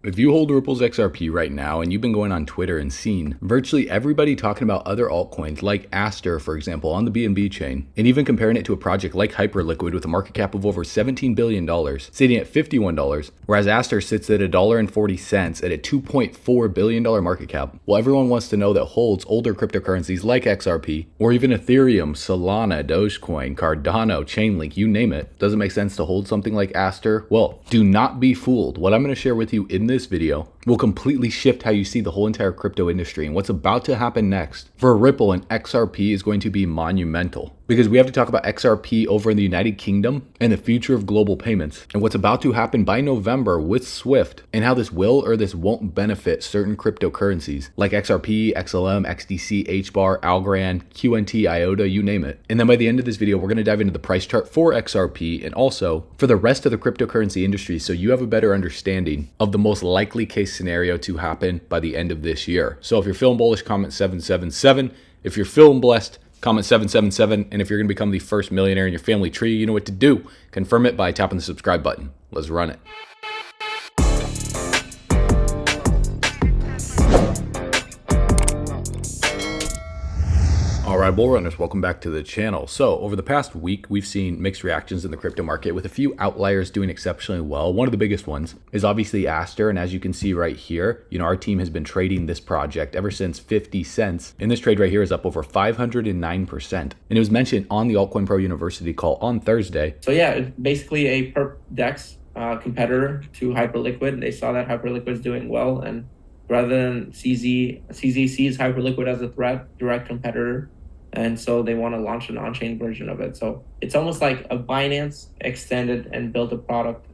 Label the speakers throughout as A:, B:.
A: If you hold Ripple's XRP right now and you've been going on Twitter and seen virtually everybody talking about other altcoins like Aster, for example, on the BNB chain, and even comparing it to a project like Hyperliquid with a market cap of over $17 billion, sitting at $51, whereas Aster sits at $1.40 at a $2.4 billion market cap. Well, everyone wants to know that holds older cryptocurrencies like XRP, or even Ethereum, Solana, Dogecoin, Cardano, Chainlink, you name it. Does it make sense to hold something like Aster? Well, do not be fooled. What I'm going to share with you in this video will completely shift how you see the whole entire crypto industry, and what's about to happen next for Ripple and XRP is going to be monumental, because we have to talk about XRP over in the United Kingdom and the future of global payments and what's about to happen by November with Swift, and how this will or this won't benefit certain cryptocurrencies like XRP, XLM, XDC, HBAR, Algorand, QNT, IOTA, you name it. And then by the end of this video, we're going to dive into the price chart for XRP and also for the rest of the cryptocurrency industry, so you have a better understanding of the most likely case scenario to happen by the end of this year. So if you're feeling bullish, comment 777. If you're feeling blessed, comment 777. And if you're going to become the first millionaire in your family tree, you know what to do. Confirm it by tapping the subscribe button. Let's run it. All right, bull runners, welcome back to the channel. So over the past week, we've seen mixed reactions in the crypto market with a few outliers doing exceptionally well. One of the biggest ones is obviously Aster. And as you can see right here, our team has been trading this project ever since 50 cents. And this trade right here is up over 509%. And it was mentioned on the Altcoin Pro University call on Thursday.
B: So yeah, it's basically a perp DEX competitor to Hyperliquid. They saw that Hyperliquid is doing well, and rather than CZ sees Hyperliquid as a direct competitor. And so they want to launch an on-chain version of it. So it's almost like a Binance extended and built a product,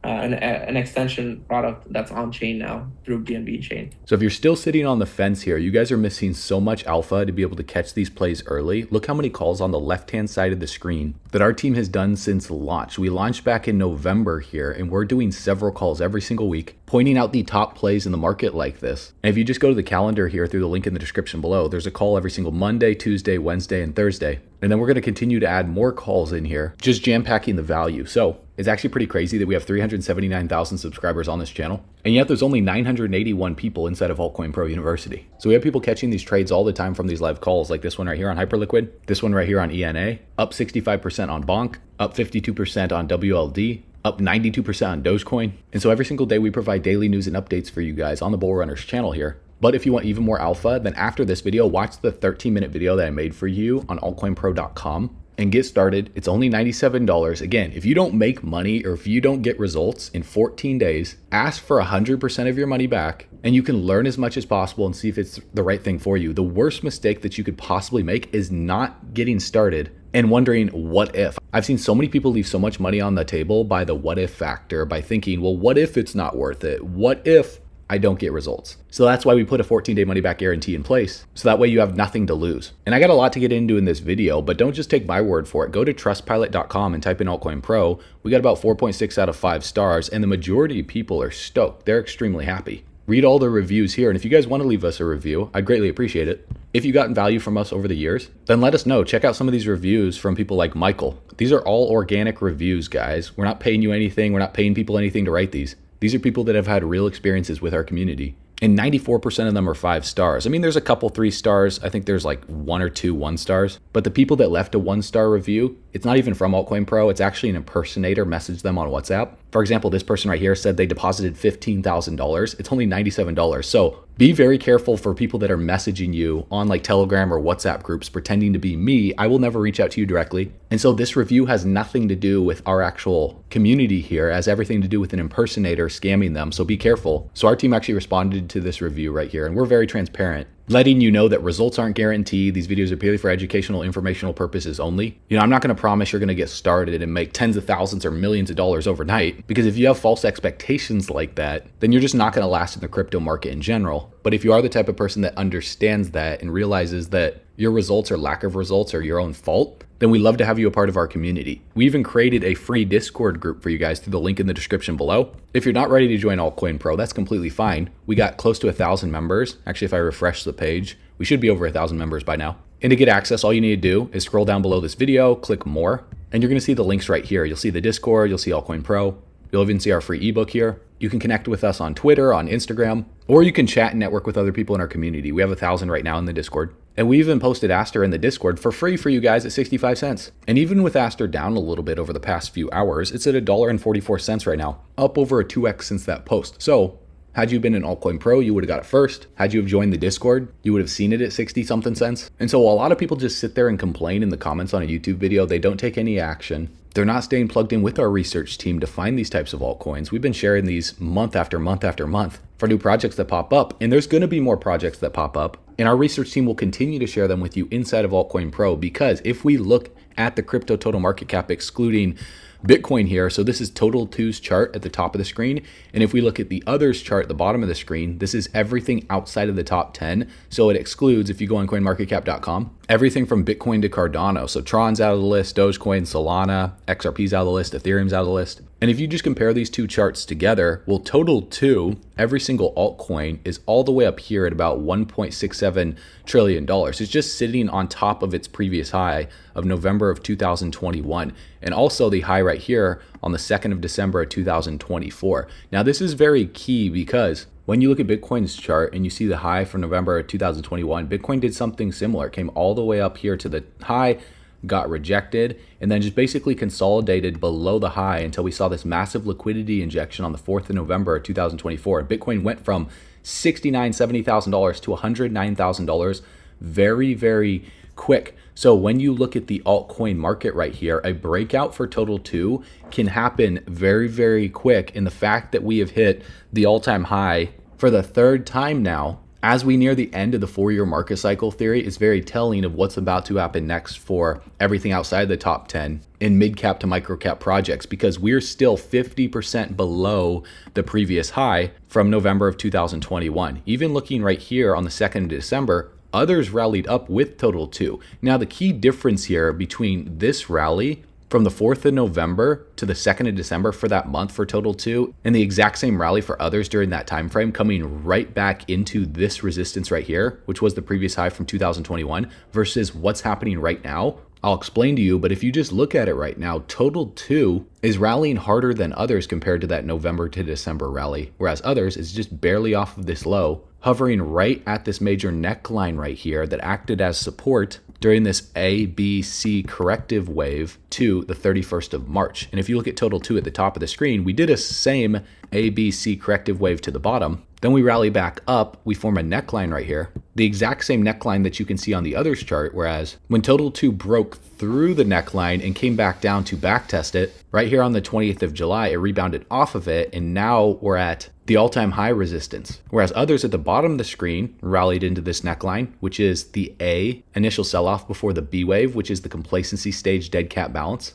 B: an extension product that's on-chain now through BNB chain.
A: So if you're still sitting on the fence here, you guys are missing so much alpha to be able to catch these plays early. Look how many calls on the left-hand side of the screen that our team has done since launch. We launched back in November here, and we're doing several calls every single week, pointing out the top plays in the market like this. And if you just go to the calendar here through the link in the description below, there's a call every single Monday, Tuesday, Wednesday, and Thursday. And then we're going to continue to add more calls in here, just jam-packing the value. So it's actually pretty crazy that we have 379,000 subscribers on this channel, and yet there's only 981 people inside of Altcoin Pro University. So we have people catching these trades all the time from these live calls, like this one right here on Hyperliquid, this one right here on ENA, up 65% on Bonk, up 52% on WLD, up 92% on Dogecoin. And so every single day we provide daily news and updates for you guys on the Bull Runners channel here. But if you want even more alpha, then after this video, watch the 13-minute video that I made for you on altcoinpro.com and get started. It's only $97. Again, if you don't make money or if you don't get results in 14 days, ask for 100% of your money back, and you can learn as much as possible and see if it's the right thing for you. The worst mistake that you could possibly make is not getting started and wondering, what if? I've seen so many people leave so much money on the table by the what if factor, by thinking, well, what if it's not worth it? What if I don't get results? So that's why we put a 14-day money-back guarantee in place, so that way you have nothing to lose. And I got a lot to get into in this video, but don't just take my word for it. Go to trustpilot.com and type in Altcoin Pro. We got about 4.6 out of 5 stars, and the majority of people are stoked. They're extremely happy. Read all the reviews here, and if you guys want to leave us a review, I'd greatly appreciate it. If you've gotten value from us over the years, then let us know. Check out some of these reviews from people like Michael. These are all organic reviews, guys. We're not paying you anything. We're not paying people anything to write these. These are people that have had real experiences with our community, and 94% of them are 5 stars. I mean, there's a couple 3 stars. I think there's like 1 or 2 1 stars, but the people that left a 1-star review, it's not even from Altcoin Pro. It's actually an impersonator messaged them on WhatsApp. For example, this person right here said they deposited $15,000. It's only $97. So be very careful for people that are messaging you on like Telegram or WhatsApp groups pretending to be me. I will never reach out to you directly. And so this review has nothing to do with our actual community here. It has everything to do with an impersonator scamming them. So be careful. So our team actually responded to this review right here, and we're very transparent, letting you know that results aren't guaranteed. These videos are purely for educational, informational purposes only. I'm not going to promise you're going to get started and make tens of thousands or millions of dollars overnight, because if you have false expectations like that, then you're just not going to last in the crypto market in general. But if you are the type of person that understands that and realizes that your results or lack of results are your own fault, then we'd love to have you a part of our community. We even created a free Discord group for you guys through the link in the description below. If you're not ready to join Altcoin Pro, that's completely fine. We got close to 1,000 members. Actually, if I refresh the page, we should be over 1,000 members by now. And to get access, all you need to do is scroll down below this video, click more, and you're going to see the links right here. You'll see the Discord, you'll see Altcoin Pro, you'll even see our free ebook here. You can connect with us on Twitter, on Instagram, or you can chat and network with other people in our community. We have 1,000 right now in the Discord. And we even posted Aster in the Discord for free for you guys at 65 cents. And even with Aster down a little bit over the past few hours, it's at $1.44 right now, up over a 2x since that post. So had you been an Altcoin Pro, you would have got it first. Had you have joined the Discord, you would have seen it at 60 something cents. And so while a lot of people just sit there and complain in the comments on a YouTube video, they don't take any action. They're not staying plugged in with our research team to find these types of altcoins. We've been sharing these month after month after month for new projects that pop up. And there's going to be more projects that pop up. And our research team will continue to share them with you inside of Altcoin Pro, because if we look at the crypto total market cap excluding Bitcoin here, so this is Total 2's chart at the top of the screen. And if we look at the others chart at the bottom of the screen, this is everything outside of the top 10. So it excludes, if you go on coinmarketcap.com, everything from Bitcoin to Cardano. So Tron's out of the list, Dogecoin, Solana, XRP's out of the list, Ethereum's out of the list. And if you just compare these two charts together, well, Total 2, every single altcoin is all the way up here at about $1.67 trillion. It's just sitting on top of its previous high of November of 2021. And also the high right here on the 2nd of December of 2024. Now, this is very key because when you look at Bitcoin's chart and you see the high from November of 2021, Bitcoin did something similar. It came all the way up here to the high, got rejected, and then just basically consolidated below the high until we saw this massive liquidity injection on the 4th of November of 2024. Bitcoin went from $69,000, $70,000 to $109,000 very, very quick. So when you look at the altcoin market right here, a breakout for Total 2 can happen very, very quick. And the fact that we have hit the all-time high for the third time now, as we near the end of the 4-year market cycle theory, is very telling of what's about to happen next for everything outside the top 10 in mid-cap to micro-cap projects, because we're still 50% below the previous high from November of 2021. Even looking right here on the 2nd of December, others rallied up with Total 2. Now, the key difference here between this rally from the 4th of November to the 2nd of December for that month for Total 2 and the exact same rally for others during that time frame, coming right back into this resistance right here, which was the previous high from 2021, versus what's happening right now, I'll explain to you. But if you just look at it right now, Total 2 is rallying harder than others compared to that November to December rally, whereas others is just barely off of this low, hovering right at this major neckline right here that acted as support during this ABC corrective wave to the 31st of March. And if you look at Total 2 at the top of the screen, we did a same ABC corrective wave to the bottom. Then we rally back up, we form a neckline right here, the exact same neckline that you can see on the others chart, whereas when Total 2 broke through the neckline and came back down to backtest it, right here on the 20th of July, it rebounded off of it, and now we're at the all-time high resistance. Whereas others at the bottom of the screen rallied into this neckline, which is the A initial sell-off before the B wave, which is the complacency stage dead cat balance.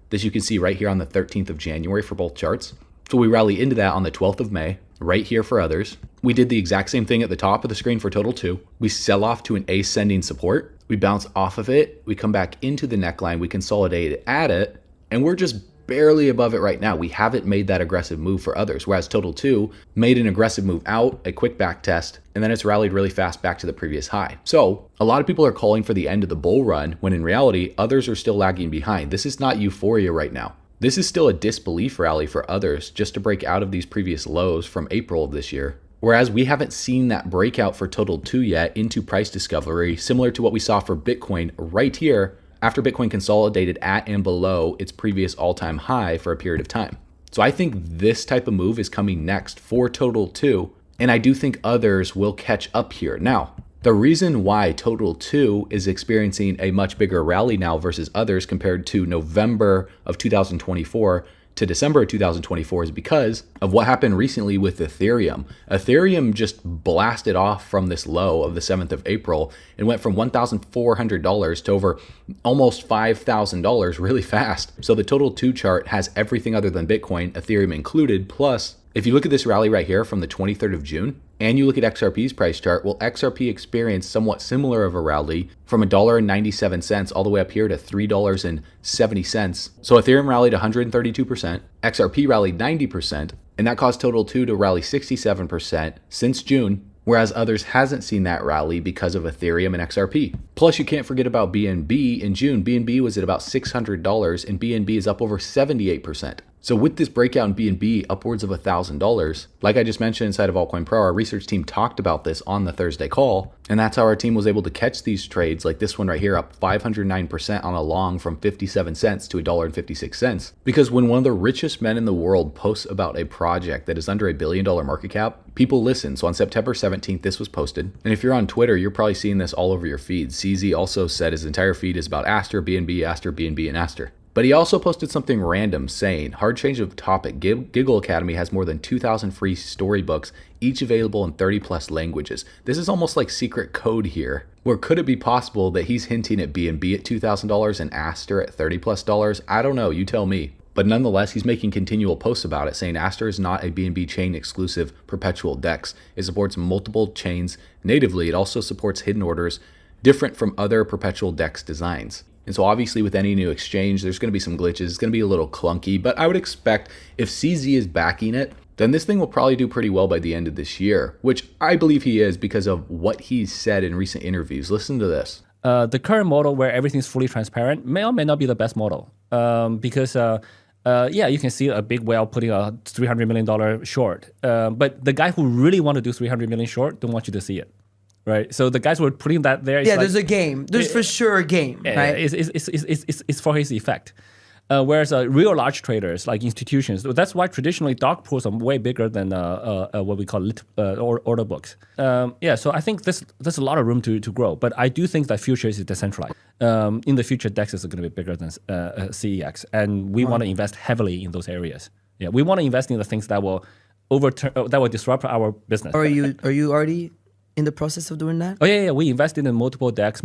A: This you can see right here on the 13th of January for both charts. So we rally into that on the 12th of May, right here for others. We did the exact same thing at the top of the screen for Total 2. We sell off to an ascending support. We bounce off of it. We come back into the neckline. We consolidate at it, and we're just barely above it right now. We haven't made that aggressive move for others, whereas Total 2 made an aggressive move out, a quick back test, and then it's rallied really fast back to the previous high. So a lot of people are calling for the end of the bull run, when in reality, others are still lagging behind. This is not euphoria right now. This is still a disbelief rally for others just to break out of these previous lows from April of this year. Whereas we haven't seen that breakout for Total 2 yet into price discovery, similar to what we saw for Bitcoin right here after Bitcoin consolidated at and below its previous all-time high for a period of time. So I think this type of move is coming next for Total 2, and I do think others will catch up here. Now, the reason why Total 2 is experiencing a much bigger rally now versus others compared to November of 2024 to December of 2024 is because of what happened recently with Ethereum. Ethereum just blasted off from this low of the 7th of April and went from $1,400 to over almost $5,000 really fast. So the Total 2 chart has everything other than Bitcoin, Ethereum included. Plus, if you look at this rally right here from the 23rd of June, and you look at XRP's price chart, well, XRP experienced somewhat similar of a rally from $1.97 all the way up here to $3.70. So Ethereum rallied 132%, XRP rallied 90%, and that caused Total 2 to rally 67% since June, whereas others hasn't seen that rally because of Ethereum and XRP. Plus, you can't forget about BNB in June. BNB was at about $600, and BNB is up over 78%. So with this breakout in BNB upwards of $1,000, like I just mentioned inside of Altcoin Pro, our research team talked about this on the Thursday call. And that's how our team was able to catch these trades like this one right here, up 509% on a long from 57 cents to $1.56. Because when one of the richest men in the world posts about a project that is under $1 billion market cap, people listen. So on September 17th, this was posted. And if you're on Twitter, you're probably seeing this all over your feed. CZ also said his entire feed is about Aster, BNB, and Aster. But he also posted something random saying, hard change of topic, Giggle Academy has more than 2,000 free storybooks, each available in 30 plus languages. This is almost like secret code here. Where could it be possible that he's hinting at BNB at $2,000 and Aster at $30 plus? I don't know, you tell me. But nonetheless, he's making continual posts about it, saying Aster is not a BNB chain exclusive perpetual DEX. It supports multiple chains natively. It also supports hidden orders, different from other perpetual DEX designs. And so obviously with any new exchange, there's going to be some glitches. It's going to be a little clunky, but I would expect if CZ is backing it, then this thing will probably do pretty well by the end of this year, which I believe he is because of what he's said in recent interviews. Listen to this.
C: The current model where everything's fully transparent may or may not be the best model because you can see a big whale putting a $300 million short. But the guy who really want to do 300 million short don't want you to see it. Right, so the guys who are putting that there.
D: Yeah, there's a game. There's for sure a game, right?
C: It's for his effect. Whereas real large traders like institutions, that's why traditionally dark pools are way bigger than what we call order books. So I think there's a lot of room to grow, but I do think that future is decentralized. In the future, DEX is going to be bigger than CEX, and we want to invest heavily in those areas. Yeah, we want to invest in the things that will disrupt our business.
D: Are you already in the process of doing that?
C: Oh yeah, we invested in multiple DEX.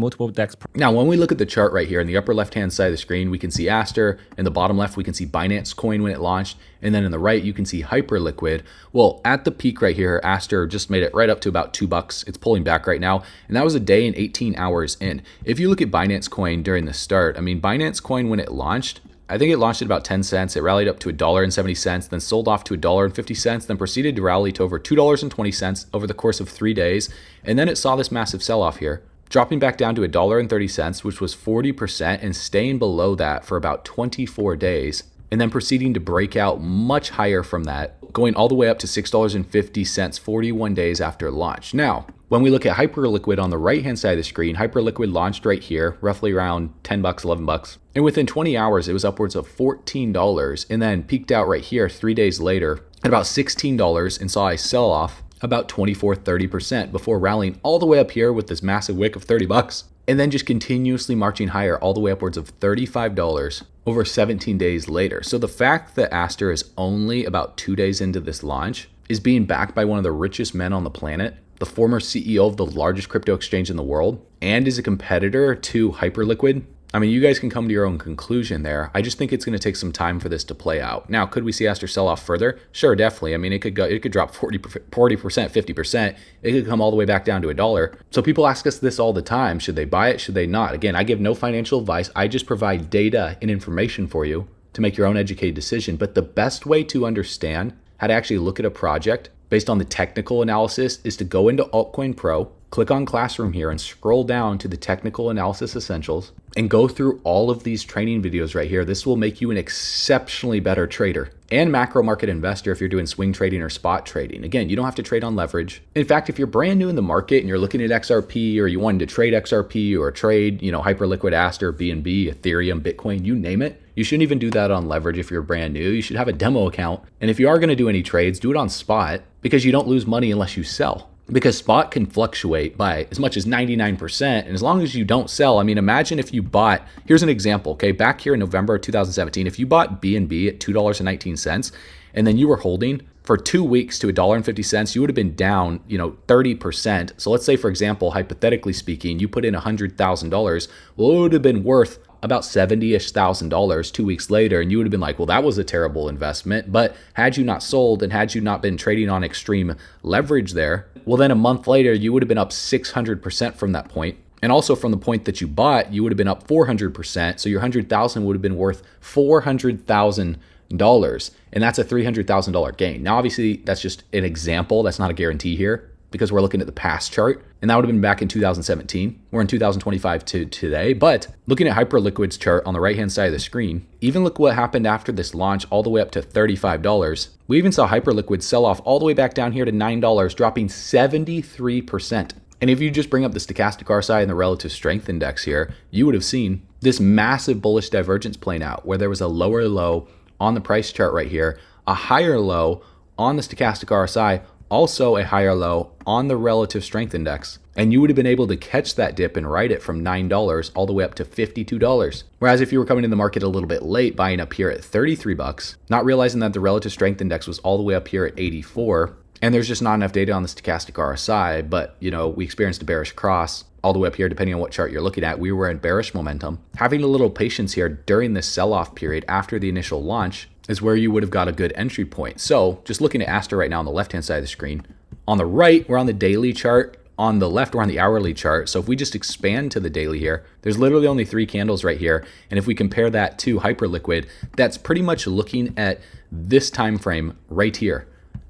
A: Now, when we look at the chart right here in the upper left-hand side of the screen, we can see Aster. In the bottom left, we can see Binance Coin when it launched. And then in the right, you can see Hyperliquid. Well, at the peak right here, Aster just made it right up to about $2. It's pulling back right now. And that was a day and 18 hours in. If you look at Binance Coin during the start, I mean, Binance Coin when it launched, I think it launched at about 10 cents. It rallied up to $1.70, then sold off to $1.50, then proceeded to rally to over $2.20 over the course of 3 days. And then it saw this massive sell-off here, dropping back down to $1.30, which was 40%, and staying below that for about 24 days. And then proceeding to break out much higher from that, going all the way up to $6.50 41 days after launch. Now, when we look at Hyperliquid on the right-hand side of the screen, Hyperliquid launched right here, roughly around $10, $11. And within 20 hours, it was upwards of $14 and then peaked out right here 3 days later at about $16 and saw a sell-off about 24-30% before rallying all the way up here with this massive wick of $30 and then just continuously marching higher all the way upwards of $35 over 17 days later. So the fact that Aster is only about 2 days into this launch is being backed by one of the richest men on the planet, the former CEO of the largest crypto exchange in the world, and is a competitor to Hyperliquid. I mean, you guys can come to your own conclusion there. I just think it's going to take some time for this to play out. Now, could we see Aster sell off further? Sure, definitely. I mean, it could drop 40%, 50%. It could come all the way back down to $1. So people ask us this all the time. Should they buy it? Should they not? Again, I give no financial advice. I just provide data and information for you to make your own educated decision. But the best way to understand how to actually look at a project based on the technical analysis is to go into Altcoin Pro, click on Classroom here and scroll down to the Technical Analysis Essentials and go through all of these training videos right here. This will make you an exceptionally better trader and macro market investor if you're doing swing trading or spot trading. Again, you don't have to trade on leverage. In fact, if you're brand new in the market and you're looking at XRP or you wanted to trade XRP or trade, Hyperliquid, Aster, BNB, Ethereum, Bitcoin, you name it, you shouldn't even do that on leverage if you're brand new. You should have a demo account. And if you are going to do any trades, do it on spot because you don't lose money unless you sell. Because spot can fluctuate by as much as 99%. And as long as you don't sell, I mean, imagine if you bought, here's an example, okay? Back here in November of 2017, if you bought BNB at $2.19 and then you were holding for 2 weeks to $1.50, you would have been down, 30%. So let's say, for example, hypothetically speaking, you put in $100,000. Well, it would have been worth about $70,000 2 weeks later, and you would have been like, well, that was a terrible investment. But had you not sold and had you not been trading on extreme leverage there, well, then a month later, you would have been up 600% from that point. And also from the point that you bought, you would have been up 400%. So your $100,000 would have been worth $400,000. And that's a $300,000 gain. Now, obviously, that's just an example. That's not a guarantee here. because we're looking at the past chart, and that would have been back in 2017. We're in 2025 to today, but looking at Hyperliquid's chart on the right-hand side of the screen, even look what happened after this launch all the way up to $35. We even saw Hyperliquid sell off all the way back down here to $9, dropping 73%. And if you just bring up the stochastic RSI and the relative strength index here, you would have seen this massive bullish divergence playing out where there was a lower low on the price chart right here, a higher low on the stochastic RSI, also a higher low on the relative strength index. And you would have been able to catch that dip and ride it from $9 all the way up to $52. Whereas if you were coming in the market a little bit late, buying up here at $33, not realizing that the relative strength index was all the way up here at 84, and there's just not enough data on the stochastic RSI, but we experienced a bearish cross all the way up here, depending on what chart you're looking at. We were in bearish momentum. Having a little patience here during this sell-off period after the initial launch is where you would have got a good entry point. So just looking at Aster right now on the left-hand side of the screen, on the right, we're on the daily chart. On the left, we're on the hourly chart. So if we just expand to the daily here, there's literally only 3 candles right here. And if we compare that to Hyperliquid, that's pretty much looking at this time frame right here.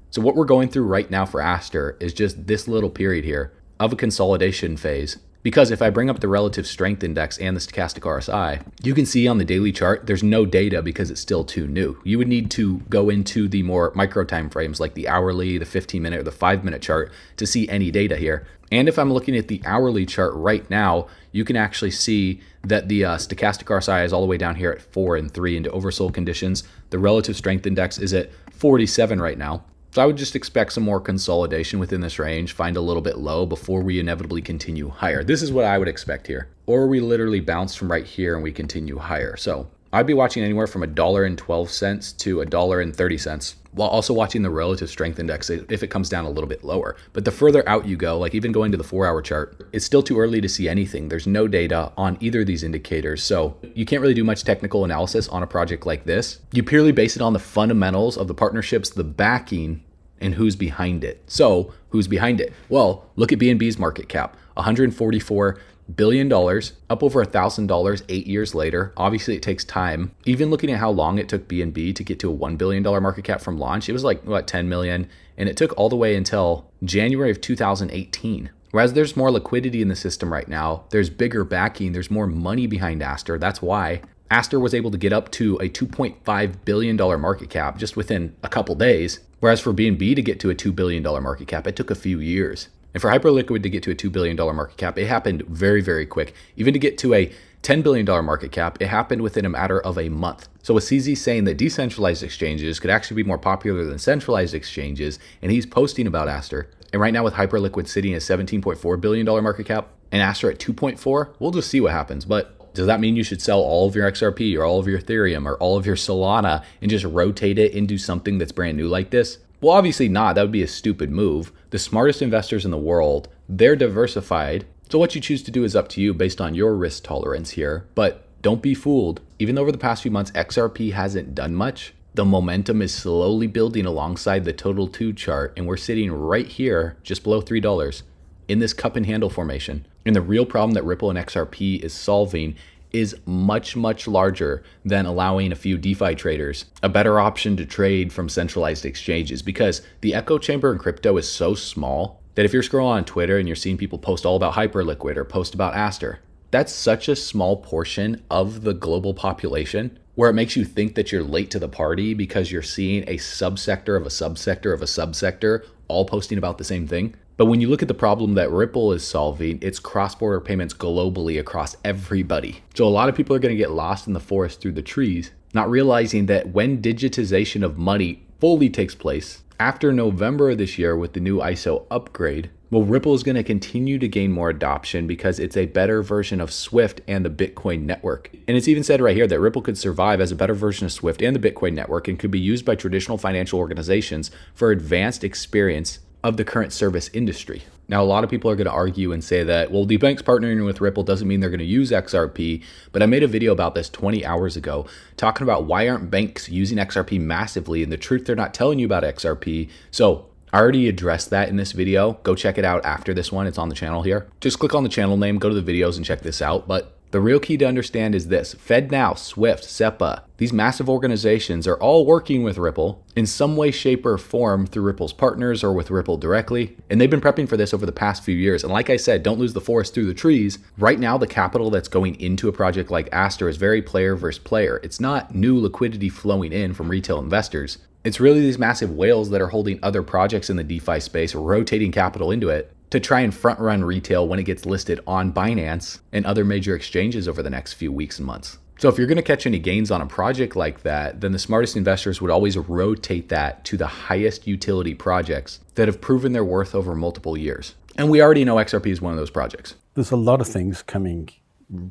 A: So what we're going through right now for Aster is just this little period here of a consolidation phase. Because if I bring up the relative strength index and the stochastic RSI, you can see on the daily chart, there's no data because it's still too new. You would need to go into the more micro time frames like the hourly, the 15-minute, or the 5-minute chart to see any data here. And if I'm looking at the hourly chart right now, you can actually see that the stochastic RSI is all the way down here at 4 and 3 into oversold conditions. The relative strength index is at 47 right now. So I would just expect some more consolidation within this range, find a little bit low before we inevitably continue higher. This is what I would expect here. Or we literally bounce from right here and we continue higher. So I'd be watching anywhere from $1.12 to $1.30, while also watching the relative strength index if it comes down a little bit lower. But the further out you go, like even going to the 4-hour chart, it's still too early to see anything. There's no data on either of these indicators. So you can't really do much technical analysis on a project like this. You purely base it on the fundamentals of the partnerships, the backing, and who's behind it. So who's behind it? Well, look at BNB's market cap, $144 billion, up over $1,000 8 years later. Obviously it takes time. Even looking at how long it took BNB to get to a $1 billion market cap from launch, it was like what, 10 million, and it took all the way until January of 2018. Whereas there's more liquidity in the system right now, there's bigger backing, there's more money behind Aster. That's why Aster was able to get up to a $2.5 billion market cap just within a couple days. Whereas for BNB to get to a $2 billion market cap, it took a few years. And for Hyperliquid to get to a $2 billion market cap, it happened very, very quick. Even to get to a $10 billion market cap, it happened within a matter of a month. So with CZ saying that decentralized exchanges could actually be more popular than centralized exchanges, and he's posting about Aster, and right now with Hyperliquid sitting at $17.4 billion market cap and Aster at 2.4, we'll just see what happens. But does that mean you should sell all of your XRP or all of your Ethereum or all of your Solana and just rotate it into something that's brand new like this? Well, obviously not. That would be a stupid move. The smartest investors in the world, they're diversified. So what you choose to do is up to you based on your risk tolerance here. But don't be fooled. Even though over the past few months, XRP hasn't done much, the momentum is slowly building alongside the total 2 chart. And we're sitting right here, just below $3 in this cup and handle formation. And the real problem that Ripple and XRP is solving is much, much larger than allowing a few DeFi traders a better option to trade from centralized exchanges, because the echo chamber in crypto is so small that if you're scrolling on Twitter and you're seeing people post all about Hyperliquid or post about Aster, that's such a small portion of the global population where it makes you think that you're late to the party because you're seeing a subsector of a subsector of a subsector all posting about the same thing. But when you look at the problem that Ripple is solving, it's cross-border payments globally across everybody. So a lot of people are going to get lost in the forest through the trees, not realizing that when digitization of money fully takes place after November of this year with the new ISO upgrade, well, Ripple is going to continue to gain more adoption because it's a better version of Swift and the Bitcoin network. And it's even said right here that Ripple could survive as a better version of Swift and the Bitcoin network and could be used by traditional financial organizations for advanced experience of the current service industry. Now, a lot of people are going to argue and say that, well, the bank's partnering with Ripple doesn't mean they're going to use XRP, but I made a video about this 20 hours ago talking about why aren't banks using XRP massively and the truth they're not telling you about XRP. So I already addressed that in this video. Go check it out after this one. It's on the channel here. Just click on the channel name, go to the videos and check this out. But The real key to understand is this: FEDNOW, SWIFT, SEPA, these massive organizations are all working with Ripple in some way, shape, or form through Ripple's partners or with Ripple directly. And they've been prepping for this over the past few years. And like I said, don't lose the forest through the trees. Right now, the capital that's going into a project like Aster is very player versus player. It's not new liquidity flowing in from retail investors. It's really these massive whales that are holding other projects in the DeFi space, rotating capital into it to try and front run retail when it gets listed on Binance and other major exchanges over the next few weeks and months. So if you're going to catch any gains on a project like that, then the smartest investors would always rotate that to the highest utility projects that have proven their worth over multiple years. And we already know XRP is one of those projects.
E: There's a lot of things coming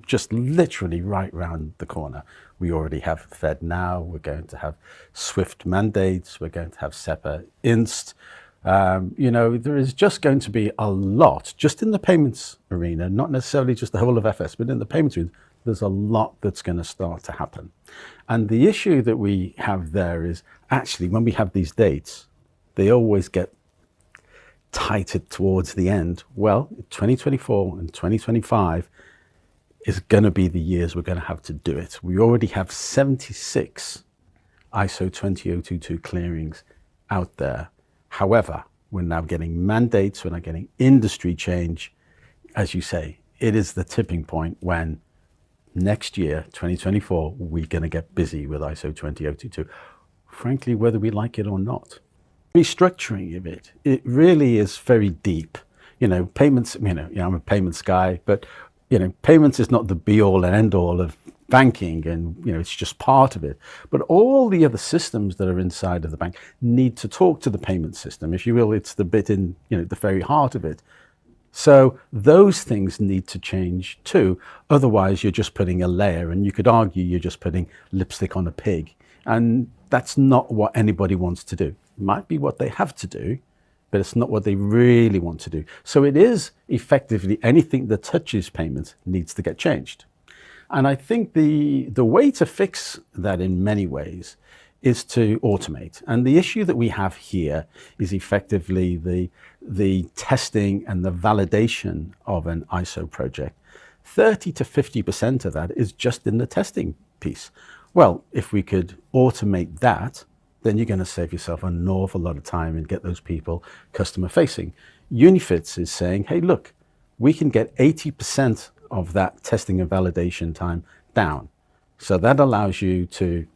E: just literally right round the corner. We already have FedNow, we're going to have SWIFT mandates, we're going to have SEPA Inst. There is just going to be a lot, just in the payments arena, not necessarily just the whole of FS, but in the payments arena, there's a lot that's going to start to happen. And the issue that we have there is actually when we have these dates, they always get tighter towards the end. Well, 2024 and 2025 is going to be the years we're going to have to do it. We already have 76 ISO 20022 clearings out there. However, we're now getting mandates, we're now getting industry change. As you say, it is the tipping point when next year, 2024, we're going to get busy with ISO 20022. Frankly, whether we like it or not. Restructuring of it, it really is very deep. Payments, I'm a payments guy, but, payments is not the be all and end all of banking, and it's just part of it. But all the other systems that are inside of the bank need to talk to the payment system, if you will. It's the bit in the very heart of it. So those things need to change too. Otherwise, you're just putting a layer, and you could argue you're just putting lipstick on a pig, and that's not what anybody wants to do. It might be what they have to do, but it's not what they really want to do. So it is effectively anything that touches payments needs to get changed. And I think the way to fix that in many ways is to automate. And the issue that we have here is effectively the testing and the validation of an ISO project. 30 to 50% of that is just in the testing piece. Well, if we could automate that, then you're going to save yourself an awful lot of time and get those people customer facing. Unifits is saying, hey, look, we can get 80% of that testing and validation time down. So that allows you to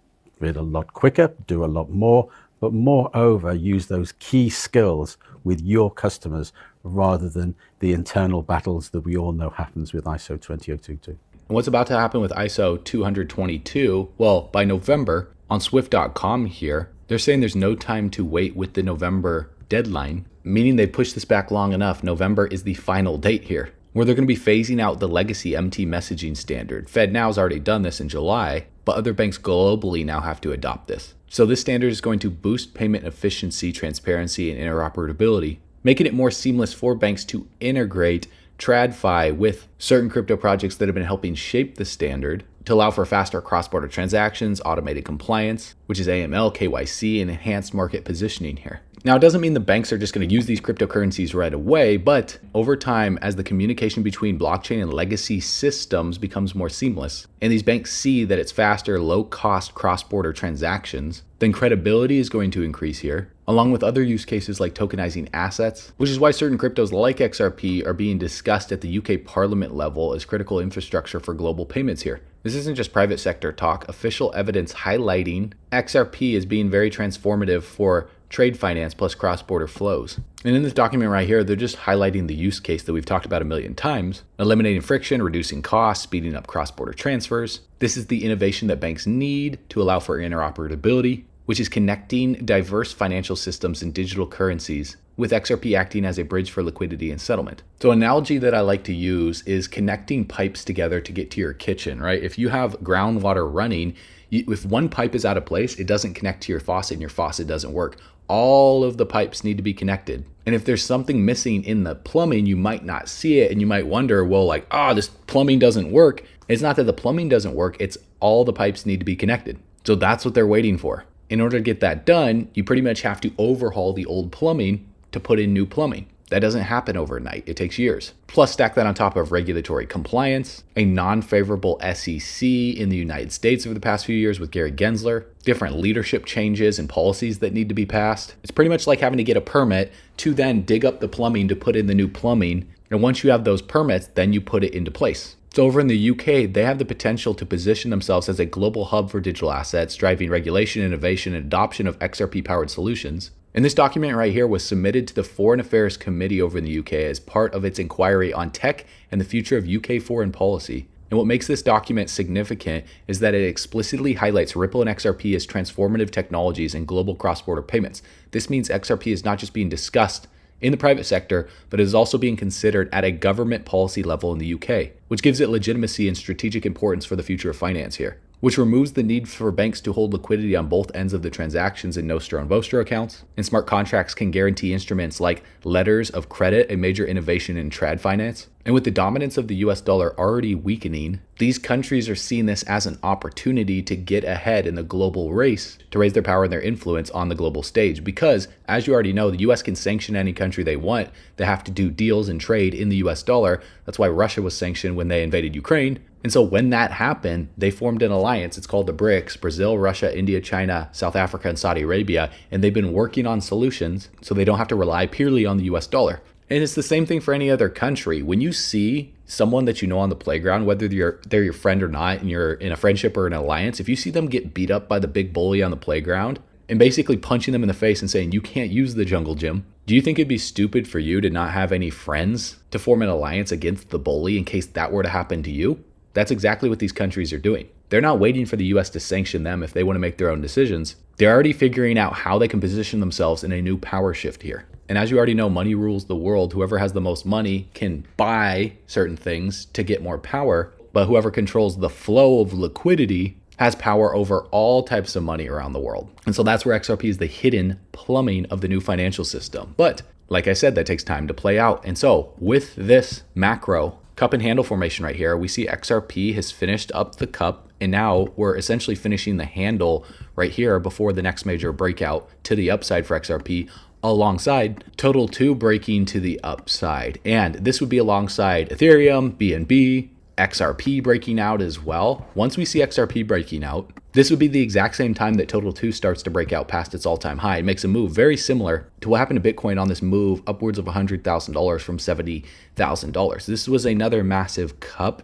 E: read a lot quicker, do a lot more, but moreover, use those key skills with your customers rather than the internal battles that we all know happens with ISO 20022.
A: And what's about to happen with ISO 222? Well, by November, on Swift.com here, they're saying there's no time to wait with the November deadline, meaning they pushed this back long enough. November is the final date here, where they're going to be phasing out the legacy MT messaging standard. FedNow's already done this in July, but other banks globally now have to adopt this. So this standard is going to boost payment efficiency, transparency, and interoperability, making it more seamless for banks to integrate TradFi with certain crypto projects that have been helping shape the standard to allow for faster cross-border transactions, automated compliance, which is AML, KYC, and enhanced market positioning here. Now, it doesn't mean the banks are just going to use these cryptocurrencies right away, but over time, as the communication between blockchain and legacy systems becomes more seamless, and these banks see that it's faster, low-cost cross-border transactions, then credibility is going to increase here, along with other use cases like tokenizing assets, which is why certain cryptos like XRP are being discussed at the UK Parliament level as critical infrastructure for global payments here. This isn't just private sector talk. Official evidence highlighting XRP as being very transformative for trade finance plus cross-border flows. And in this document right here, they're just highlighting the use case that we've talked about a million times, eliminating friction, reducing costs, speeding up cross-border transfers. This is the innovation that banks need to allow for interoperability, which is connecting diverse financial systems and digital currencies, with XRP acting as a bridge for liquidity and settlement. So an analogy that I like to use is connecting pipes together to get to your kitchen, right? If you have groundwater running, if one pipe is out of place, it doesn't connect to your faucet and your faucet doesn't work. All of the pipes need to be connected. And if there's something missing in the plumbing, you might not see it and you might wonder, well, this plumbing doesn't work. It's not that the plumbing doesn't work, it's all the pipes need to be connected. So that's what they're waiting for. In order to get that done, you pretty much have to overhaul the old plumbing to put in new plumbing. That doesn't happen overnight. It takes years. Plus, stack that on top of regulatory compliance, a non-favorable SEC in the United States over the past few years with Gary Gensler, different leadership changes and policies that need to be passed. It's pretty much like having to get a permit to then dig up the plumbing to put in the new plumbing. And once you have those permits, then you put it into place. So over in the UK, they have the potential to position themselves as a global hub for digital assets, driving regulation, innovation, and adoption of XRP-powered solutions. And this document right here was submitted to the Foreign Affairs Committee over in the UK as part of its inquiry on tech and the future of UK foreign policy. And what makes this document significant is that it explicitly highlights Ripple and XRP as transformative technologies in global cross-border payments. This means XRP is not just being discussed in the private sector, but it is also being considered at a government policy level in the UK, which gives it legitimacy and strategic importance for the future of finance here, which removes the need for banks to hold liquidity on both ends of the transactions in Nostro and Vostro accounts. And smart contracts can guarantee instruments like letters of credit, a major innovation in trad finance. And with the dominance of the US dollar already weakening, these countries are seeing this as an opportunity to get ahead in the global race to raise their power and their influence on the global stage. Because, as you already know, the US can sanction any country they want. They have to do deals and trade in the US dollar. That's why Russia was sanctioned when they invaded Ukraine. And so when that happened, they formed an alliance. It's called the BRICS: Brazil, Russia, India, China, South Africa, and Saudi Arabia. And they've been working on solutions so they don't have to rely purely on the US dollar. And it's the same thing for any other country. When you see someone that you know on the playground, whether they're your friend or not, and you're in a friendship or an alliance, if you see them get beat up by the big bully on the playground and basically punching them in the face and saying, you can't use the jungle gym, do you think it'd be stupid for you to not have any friends to form an alliance against the bully in case that were to happen to you? That's exactly what these countries are doing. They're not waiting for the US to sanction them if they want to make their own decisions. They're already figuring out how they can position themselves in a new power shift here. And as you already know, money rules the world. Whoever has the most money can buy certain things to get more power, but whoever controls the flow of liquidity has power over all types of money around the world. And so that's where XRP is the hidden plumbing of the new financial system. But like I said, that takes time to play out. And so with this macro cup and handle formation right here, we see XRP has finished up the cup, and now we're essentially finishing the handle right here before the next major breakout to the upside for XRP, alongside Total 2 breaking to the upside. And this would be alongside Ethereum, BNB, XRP breaking out as well. Once we see XRP breaking out, this would be the exact same time that Total 2 starts to break out past its all-time high. It makes a move very similar to what happened to Bitcoin on this move upwards of $100,000 from $70,000. This was another massive cup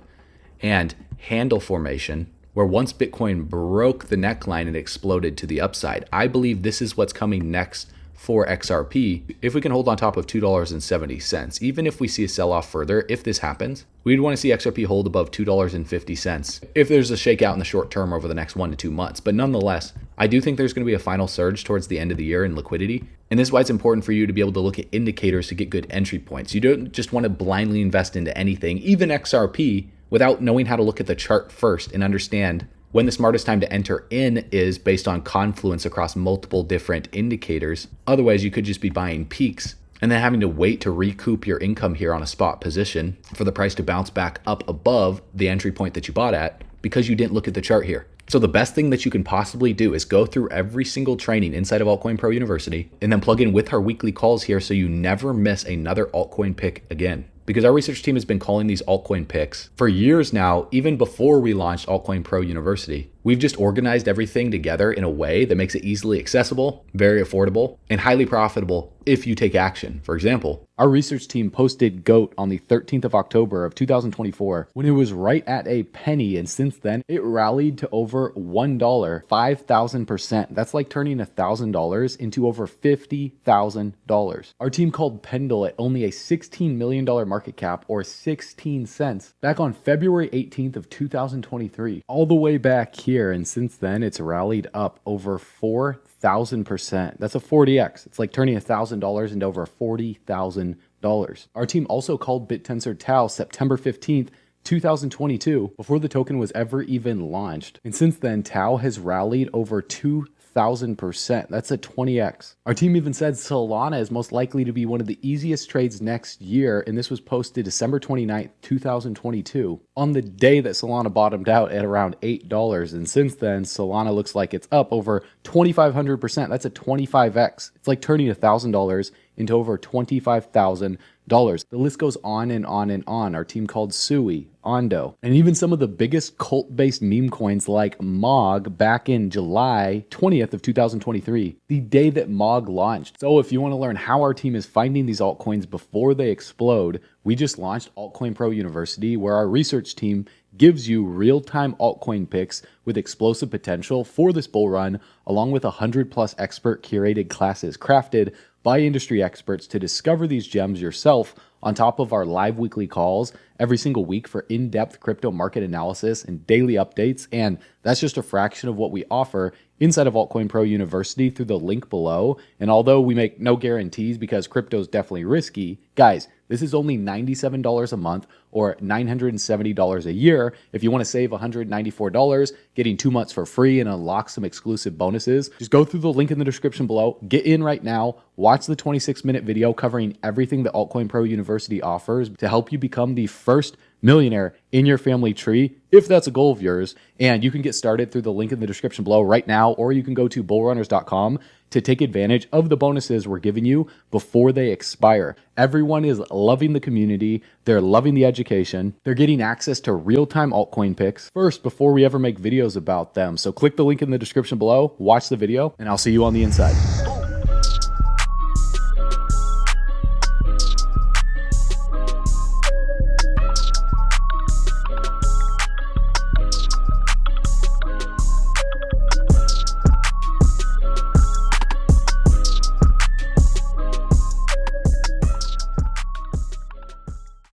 A: and handle formation where once Bitcoin broke the neckline, it exploded to the upside. I believe this is what's coming next for XRP. If we can hold on top of $2.70, even if we see a sell-off further, if this happens, we'd want to see XRP hold above $2.50 if there's a shakeout in the short term over the next 1 to 2 months. But nonetheless, I do think there's going to be a final surge towards the end of the year in liquidity. And this is why it's important for you to be able to look at indicators to get good entry points. You don't just want to blindly invest into anything, even XRP, without knowing how to look at the chart first and understand when the smartest time to enter in is based on confluence across multiple different indicators. Otherwise, you could just be buying peaks and then having to wait to recoup your income here on a spot position for the price to bounce back up above the entry point that you bought at because you didn't look at the chart here. So the best thing that you can possibly do is go through every single training inside of Altcoin Pro University and then plug in with our weekly calls here so you never miss another altcoin pick again. Because our research team has been calling these altcoin picks for years now, even before we launched Altcoin Pro University. We've just organized everything together in a way that makes it easily accessible, very affordable, and highly profitable if you take action. For example, our research team posted GOAT on the 13th of October of 2024 when it was right at a penny, and since then it rallied to over $1, 5,000%. That's like turning $1,000 into over $50,000. Our team called Pendle at only a $16 million market cap, or 16 cents, back on February 18th of 2023, all the way back here, and since then it's rallied up over 4,000%. That's a 40x. It's like turning $1,000 into over $40,000. Our team also called BitTensor Tau September 15th, 2022, before the token was ever even launched. And since then, Tau has rallied over 2,000%. That's a 20x. Our team even said Solana is most likely to be one of the easiest trades next year, and this was posted December 29th, 2022, on the day that Solana bottomed out at around $8. And since then, Solana looks like it's up over 2,500%. That's a 25x. It's like turning $1,000 into over $25,000. The list goes on and on and on. Our team called Sui, Ondo, and even some of the biggest cult-based meme coins like MOG back in July 20th of 2023, the day that MOG launched. So if you want to learn how our team is finding these altcoins before they explode, we just launched Altcoin Pro University, where our research team gives you real-time altcoin picks with explosive potential for this bull run, along with 100+ expert curated classes crafted by industry experts to discover these gems yourself, on top of our live weekly calls every single week for in-depth crypto market analysis and daily updates. And that's just a fraction of what we offer inside of Altcoin Pro University through the link below. And although we make no guarantees because crypto is definitely risky, guys, this is only $97 a month or $970 a year. If you want to save $194, getting 2 months for free and unlock some exclusive bonuses, just go through the link in the description below. Get in right now. Watch the 26-minute video covering everything that Altcoin Pro University offers to help you become the first millionaire in your family tree, if that's a goal of yours. And you can get started through the link in the description below right now, or you can go to bullrunners.com to take advantage of the bonuses we're giving you before they expire. Everyone is loving the community. They're loving the education. They're getting access to real-time altcoin picks first before we ever make videos about them. So click the link in the description below, watch the video, and I'll see you on the inside.